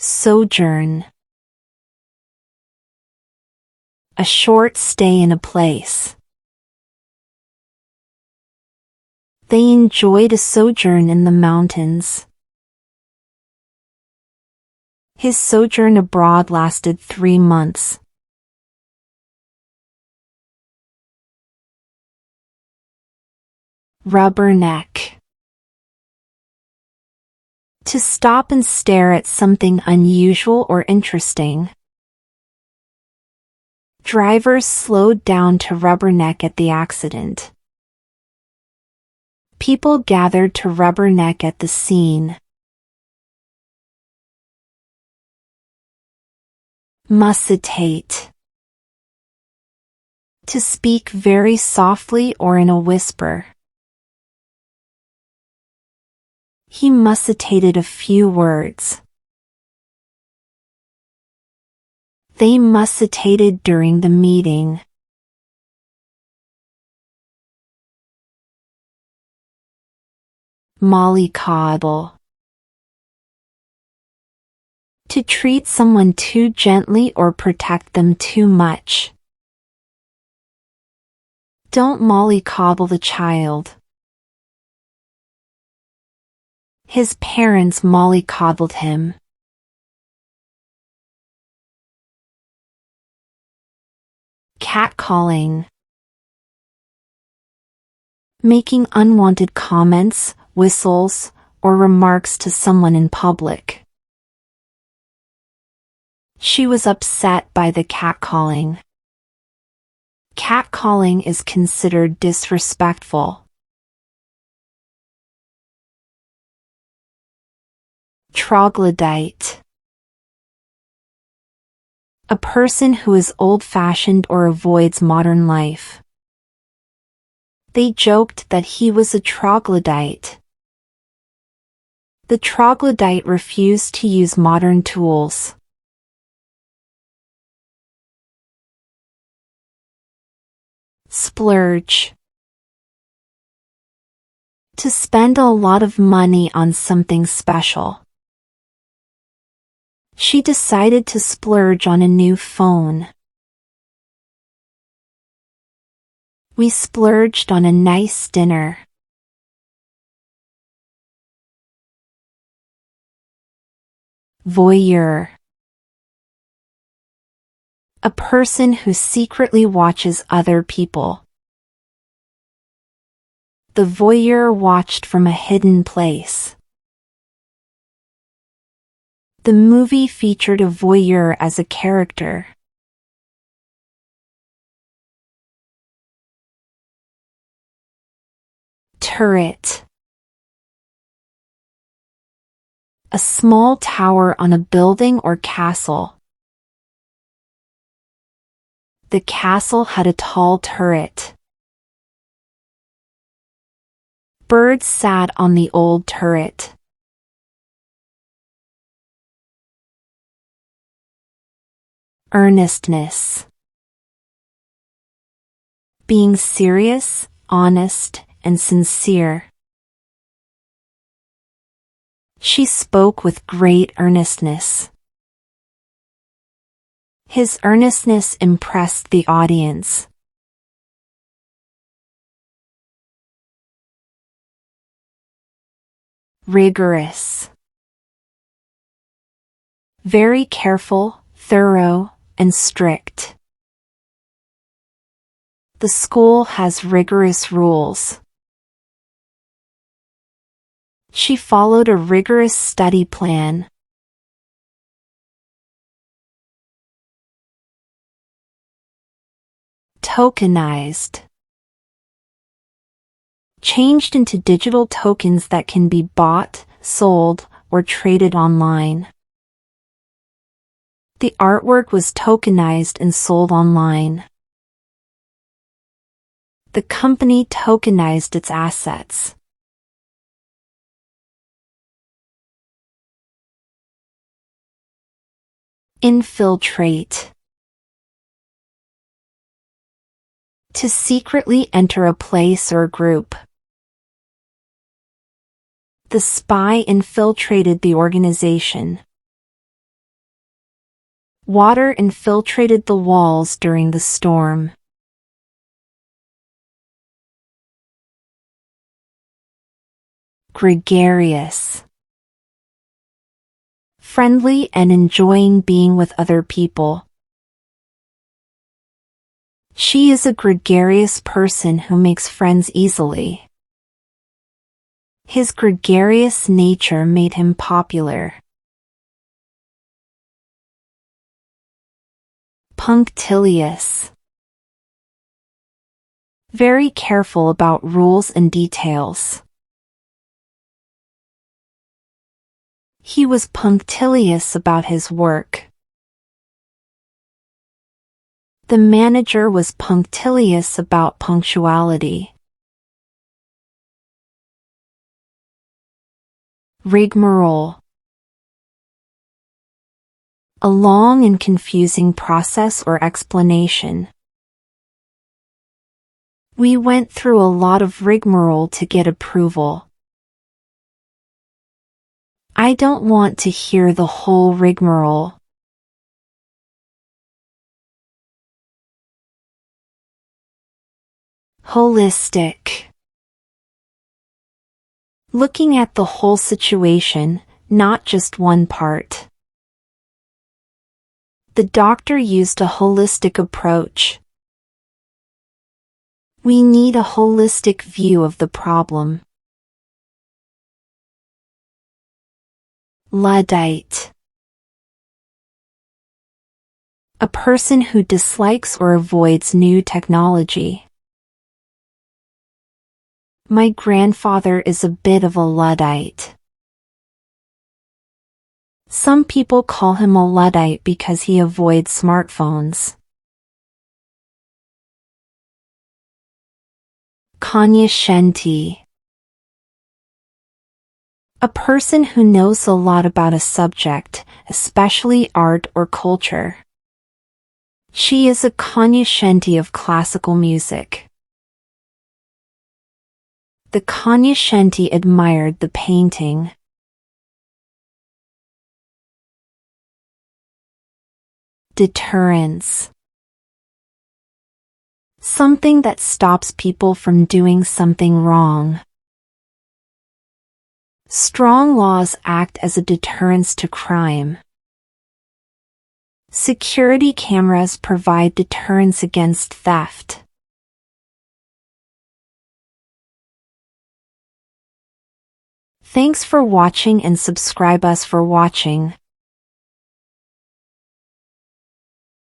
Sojourn. A short stay in a place. They enjoyed a sojourn in the mountains. His sojourn abroad lasted 3 months. Rubberneck. To stop and stare at something unusual or interesting. Drivers slowed down to rubberneck at the accident. People gathered to rubberneck at the scene. Mussitate. To speak very softly or in a whisper. He mussitated a few words. They mussitated during the meeting. Mollycoddle. To treat someone too gently or protect them too much. Don't mollycoddle the child. His parents mollycoddled him. Catcalling. Making unwanted comments, whistles, or remarks to someone in public. She was upset by the catcalling. Catcalling is considered disrespectful. Troglodyte. A person who is old-fashioned or avoids modern life. They joked that he was a troglodyte. The troglodyte refused to use modern tools. Splurge. To spend a lot of money on something special. She decided to splurge on a new phone. We splurged on a nice dinner. Voyeur. A person who secretly watches other people. The voyeur watched from a hidden place. The movie featured a voyeur as a character. Turret. A small tower on a building or castle. The castle had a tall turret. Birds sat on the old turret. Earnestness. Being serious, honest, and sincere. She spoke with great earnestness. His earnestness impressed the audience. Rigorous. Very careful, thorough, and strict. The school has rigorous rules. She followed a rigorous study plan. Tokenized. Changed into digital tokens that can be bought, sold, or traded online. The artwork was tokenized and sold online. The company tokenized its assets. Infiltrate. To secretly enter a place or group. The spy infiltrated the organization. Water infiltrated the walls during the storm. Gregarious. Friendly and enjoying being with other people. She is a gregarious person who makes friends easily. His gregarious nature made him popular. Punctilious. Very careful about rules and details. He was punctilious about his work. The manager was punctilious about punctuality. Rigmarole. A long and confusing process or explanation. We went through a lot of rigmarole to get approval. I don't want to hear the whole rigmarole. Holistic. Looking at the whole situation, not just one part. The doctor used a holistic approach. We need a holistic view of the problem. Luddite. A person who dislikes or avoids new technology. My grandfather is a bit of a Luddite. Some people call him a Luddite because he avoids smartphones. Cognoscente. A person who knows a lot about a subject, especially art or culture. She is a cognoscente of classical music. The cognoscente admired the painting. Deterrence. Something that stops people from doing something wrong. Strong laws act as a deterrence to crime. Security cameras provide deterrence against theft. Thanks for watching and subscribe us for watching.